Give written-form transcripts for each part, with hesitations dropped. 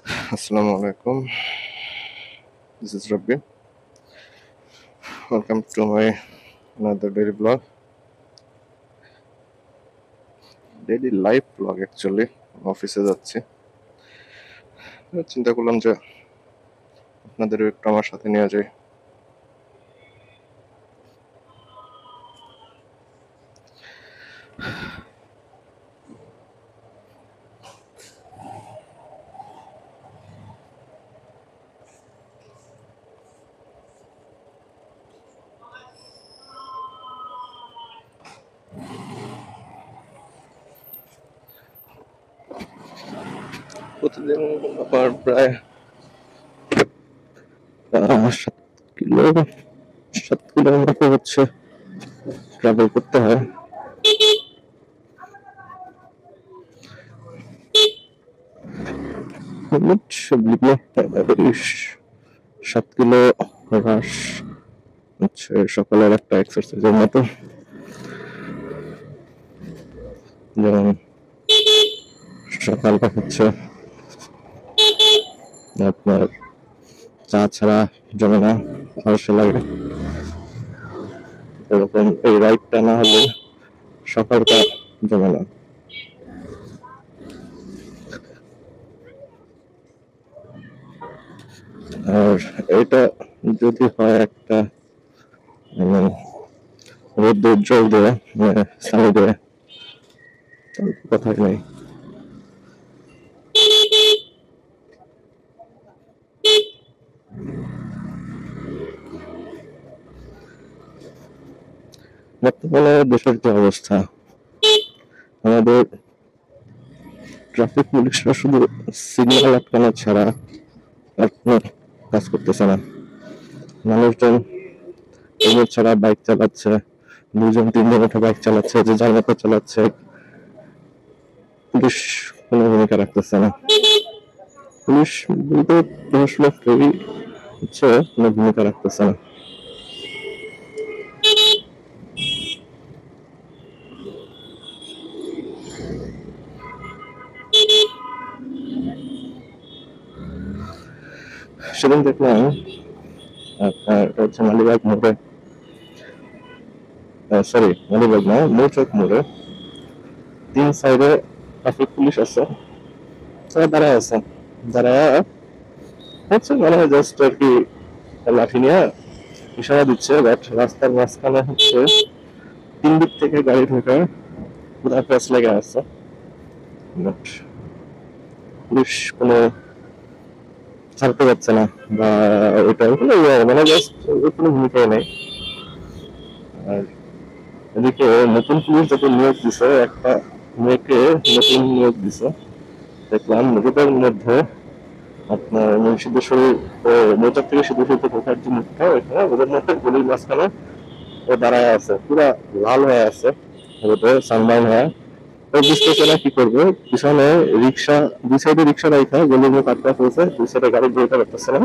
Assalamu alaikum. This is Rabbi. Welcome to my another daily blog. Daily live blog actually. অফিসে যাচ্ছি। চিন্তা করলাম যে আপনাদেরও একটু আমার সাথে নিয়ে যাই। প্রতিদিন আমার প্রায় 7 কিলো 7 কিলোর মতো হচ্ছে ট্রাভেল করতে হয়। এই 7 কিলো হ্রাস হচ্ছে সকালের একটা এক্সারসাইজের মতো। যেমন সকালটা হচ্ছে আপনার চা ছাড়া জমে না, আলসে লাগে। এরকম এই রাইডটা না হলে সকালটা জমে না। আর এটা যদি হয় একটা রোদ্দুর উজ্জ্বল দিয়ে সানি দিয়ে, কথাই নেই। বর্তমানে দেশের যে অবস্থা, আমাদের ট্রাফিক পুলিশরা শুধু সিগন্যাল আটকানো ছাড়া আর কোনো কাজ করতেছে না। মানুষজন হেলমেট ছাড়া বাইক চালাচ্ছে, 2-3 জন উঠে বাইক চালাচ্ছে, যে যার মতো চালাচ্ছে। পুলিশ কোনো ভূমিকা রাখতেছে না। পুলিশ বলতে আসলে কেউই হচ্ছে কোনো ভূমিকা রাখতেছে না। সেদিন দেখলাম আপনার হচ্ছে মালিবাগ মোড়ে, সরি মালিবাগ না, মৌচক মোড়ে 3 সাইডে ট্রাফিক পুলিশ আছে, তারা দাঁড়ায় আছে। দাঁড়ায় হচ্ছে মনে হয় জাস্ট আর কি লাঠি নিয়ে ইশারা দিচ্ছে, বাট রাস্তার মাঝখানে হচ্ছে 3 দিক থেকে গাড়ি ঢোকা পুরা প্যাচ লেগে আছে। বাট পুলিশ কোনো ছাড়তে পারছে না, বা ওটা মানে জাস্ট কোনো ভূমিকাই নেই। আর এদিকে নতুন পুলিশ যত নিয়োগ দিছে, একটা মেয়েকে নতুন নিয়োগ দিছে দেখলাম রোডের মধ্যে, আপনার সিদ্ধেশ্বরী মৌচাক থেকে সিদ্ধেশ্বরীতে ঢোকার যে মুখটা, ওইখানে রোডের মধ্যে গলির মাঝখানে ও দাঁড়ায় আছে, পুরা লাল হয়ে আছে রোদে, সানবার্ন হয়ে। ও বুঝতেছে না কি করবে। পিছনে রিক্সা, 2 সাইডে রিক্সা রাখা, গলির মুখ আটকা পড়েছে, 2 সাইডে গাড়ি বেরোতে পারতেছে না।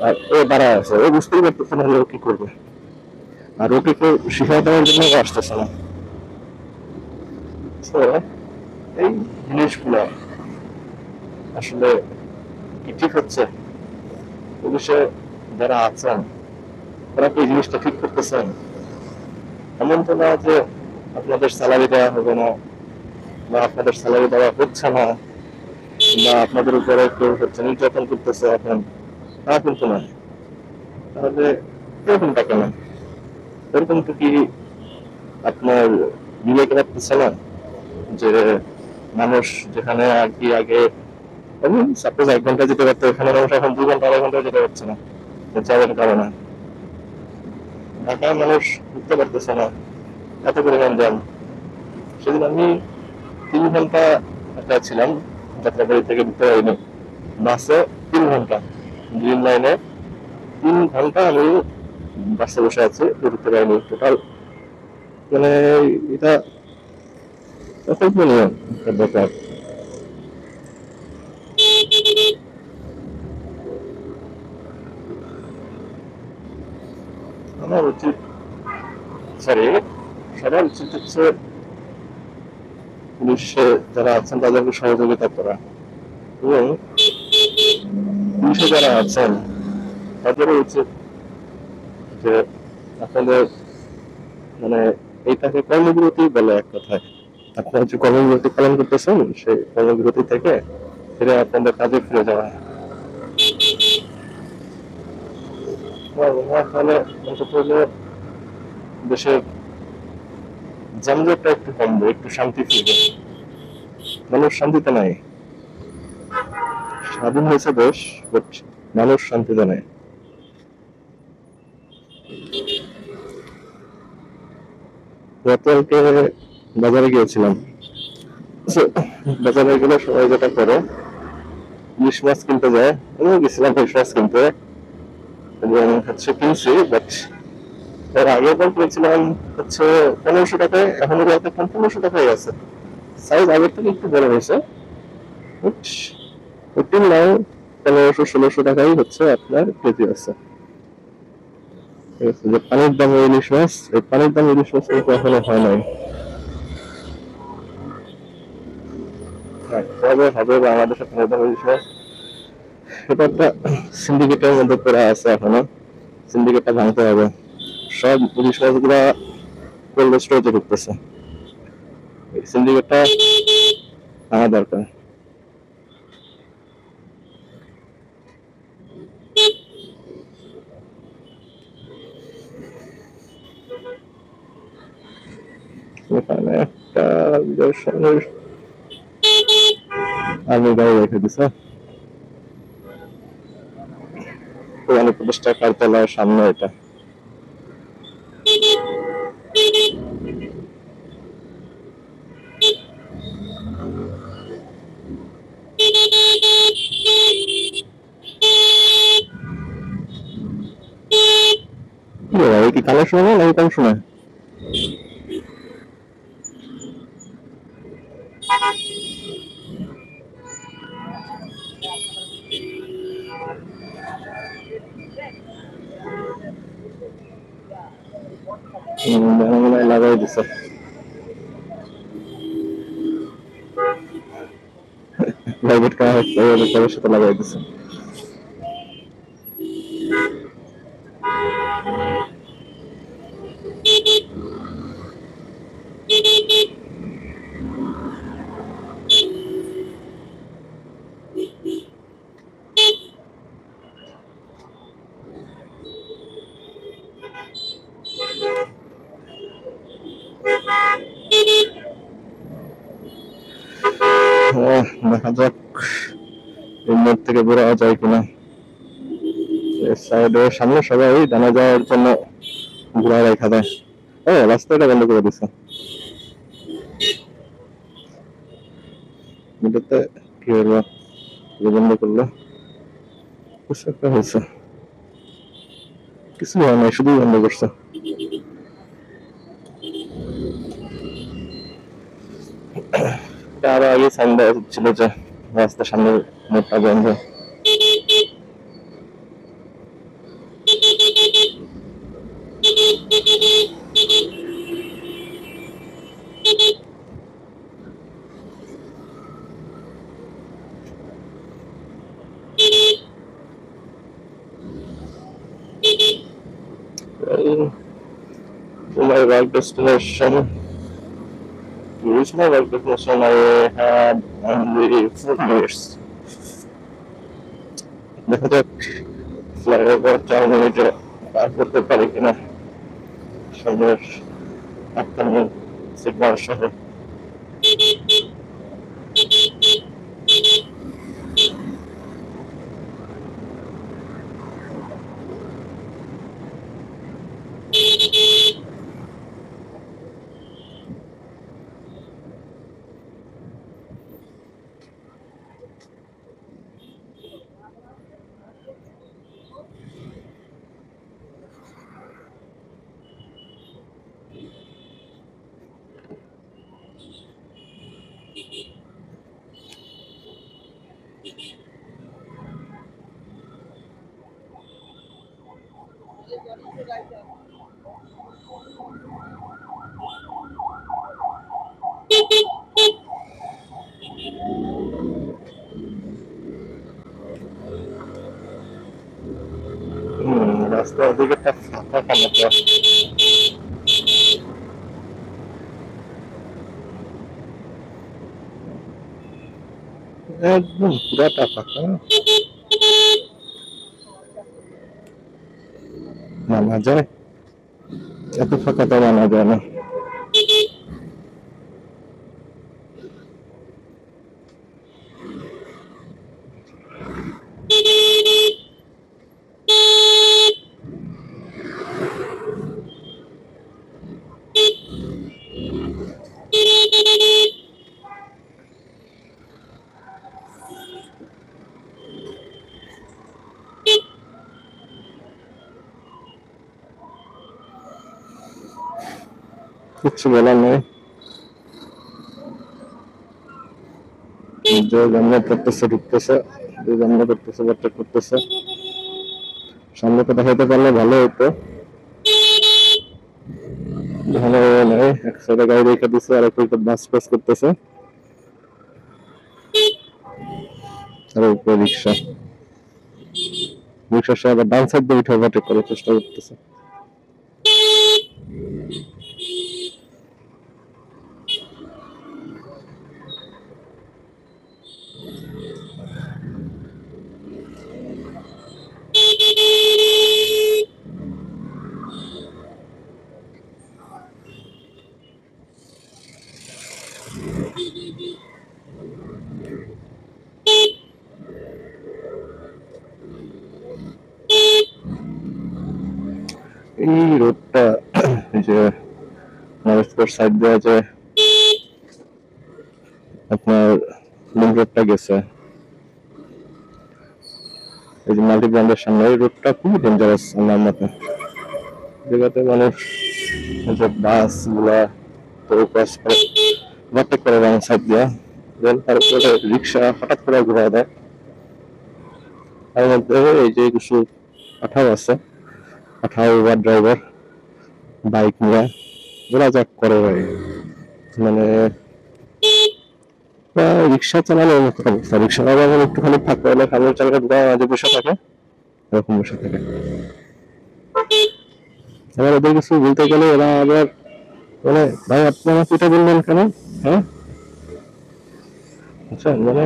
আর ও দাঁড়ায় আছে, ও বুঝতেই পারতেছে না ও কি করবে। আর ওকে কেউ শিখাই দেওয়ার জন্য আসতেছে না। তো এই জিনিসগুলো আসলে কি ঠিক হচ্ছে? পুলিশে যারা আছেন তারা কি এই জিনিসটা ঠিক করতেছেন? এমন তো না যে আপনাদের স্যালারি দেওয়া হবে না, বা আপনাদের স্যালারি দেওয়া হচ্ছে না, বা আপনাদের উপরে কেউ হচ্ছে নির্যাতন করতেছে এখন, তা কিন্তু না। তাহলে এরকমটা কেন? এরকম তো কি আপনার বিবেক রাখতেছে না যে মানুষ যেখানে আর কি আগে সাপোজ 1 ঘন্টা যেতে পারতো, এখানে মানুষ এখন 2 ঘন্টা 2.5 ঘন্টা যেতে পারছে না জ্যামের কারণে। ঢাকায় মানুষ উঠতে পারতেছে না, এত পরিমাণ জ্যাম। সেদিন আমি 3 ঘন্টা একটা ছিলাম যাত্রাবাড়ি থেকে দিতে পারিনি, বাসে 3 ঘন্টা, গ্রিন লাইনে 3 ঘন্টা আমি বাসে বসে আছি, ঢুকতে পারিনি টোটাল। মানে এটা অকল্পনীয় একটা ব্যাপার। আমার উচিত, সরি, সবার উচিত হচ্ছে পুলিশে যারা আছেন তাদেরকে সহযোগিতা করা, এবং পুলিশে যারা আছেন তাদেরও উচিত যে আপনাদের মানে এইটাকে কর্মবিরতি বলে এক কথায়। আপনারা যে কর্মবিরতি পালন করতেছেন সেই কর্মবিরতি থেকে ফিরে আপনাদের কাজে ফিরে যাওয়া। তাহলে অন্তত হলে দেশের যানজটটা একটু কমবে, একটু শান্তি ফিরবে। মানুষ শান্তিতে নাই। স্বাধীন হয়েছে দেশ, বাট মানুষ শান্তিতে নাই। গতকালকে বাজারে গিয়েছিলাম। বাজারে গেলে সবাই যেটা করে ইলিশ মাছ কিনতে যায়, আমিও গেছিলাম ইলিশ মাছ কিনতে এবং কিনছি, বাট এর আগের বার কিনেছিলাম 1500 টাকায়, এখন ওগুলো এখন 1500 টাকায় আছে। সাইজ আগের থেকে একটু বড় হয়েছে, বাট ওটিন নাও 1500-1600 টাকাই হচ্ছে আপনার কেজি আছে। ঠিক আছে, যে পানির দাম ইলিশ মাছ, এই পানির দাম ইলিশ মাছ কিন্তু এখনো হয় নাই। কবে হবে বাংলাদেশে পানির দাম ইলিশ মাছ? এটা একটা সিন্ডিকেটের মধ্যে পড়ে আছে এখনো। সিন্ডিকেটটা ভাঙতে হবে। সব ইলিশ মাছগুলা কোল্ড স্টোরেজে ঢুকতেছে, এই সিন্ডিকেটটা ভাঙা দরকার। এখানে একটা বিজয়ের আর্মি গাড়ি রেখে দিছে পুরানো প্রতিষ্ঠা কার্যালয়ের সামনে। এটা কি কালো শোনা নাকি কম শোনায়? মনে হয় লাগাই দিছে, প্রাইভেট কারের সাথে লাগাই দিছে। দেখা যাক এই মোড় থেকে বেরোয়া যায় কিনা। সাইডের সামনে সবাই জানা যাওয়ার জন্য ঘোরা রেখা দেয়। ও, রাস্তাটা বন্ধ করে দিছে। এটাতে কি হলো, বন্ধ করলো? কিছু একটা হয়েছে, কিছু হয় নাই, শুধুই বন্ধ করছে। আরো আগে সাইন দেওয়া ছিল যে রাস্তার সামনে মোড়টা বন্ধ। To my work destination. To reach my work destination, I had only 4 minutes. দেখা যাক ফ্লাইওভার 4 মিনিটে পার করতে পারি কিনা সামনের আফগানি সিগন্যাল সহ। রাস্তা ওদিকে ফাঁকা মতো একদম পুরাটা ফাঁকা মানা যায় এত ফাঁকা তো মানা যায় না কিচ্ছু বলার নেই যে জানলা করতেছে ঢুকতেছে যে জানলা করতেছে বাচ্চা করতেছে সামনে তো দেখাইতে পারলে ভালো হতো ভালো নেই এক সাইডে গাড়ি রেখে দিচ্ছে আর এক বাস পাস করতেছে আর উপরে রিক্সা রিক্সার সে আবার ডান সাইড দিয়ে উঠে ওভারটেক করার চেষ্টা করতেছে এই রোডটা যে নরেশপুর সাইড দিয়ে যে আপনার লিঙ্ক রোডটা গেছে এই যে মাল্টি ব্র্যান্ডের সামনে এই রোডটা খুবই ডেঞ্জারাস আমার মতে যেটাতে মানুষ যে বাস গুলা তো ক্রস করে ওভারটেক করে রান সাইড দিয়ে দেন তারপরে রিক্সা হঠাৎ করে ঘুরে দেয় তার মধ্যে এই যে কিছু পাঠাও আছে পাঠাও উবার ড্রাইভার বাইক নিয়ে যোগাযোগ করে ভাই মানে রিক্সা চালানোর মতো অবস্থা রিক্সা আবার একটুখানি ফাঁকা হলে সামনের চালকে মাঝে বসে থাকে এরকম বসে থাকে এবার ওদের কিছু বলতে গেলে এরা আবার মানে ভাই আপনি আমাকে এটা বললেন কেন হ্যাঁ আচ্ছা মানে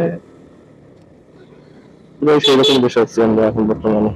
পুরো সেইরকম বসে আছি আমরা এখন বর্তমানে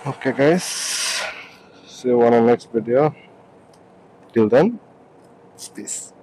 Okay guys, see you on the next video. Till then, peace.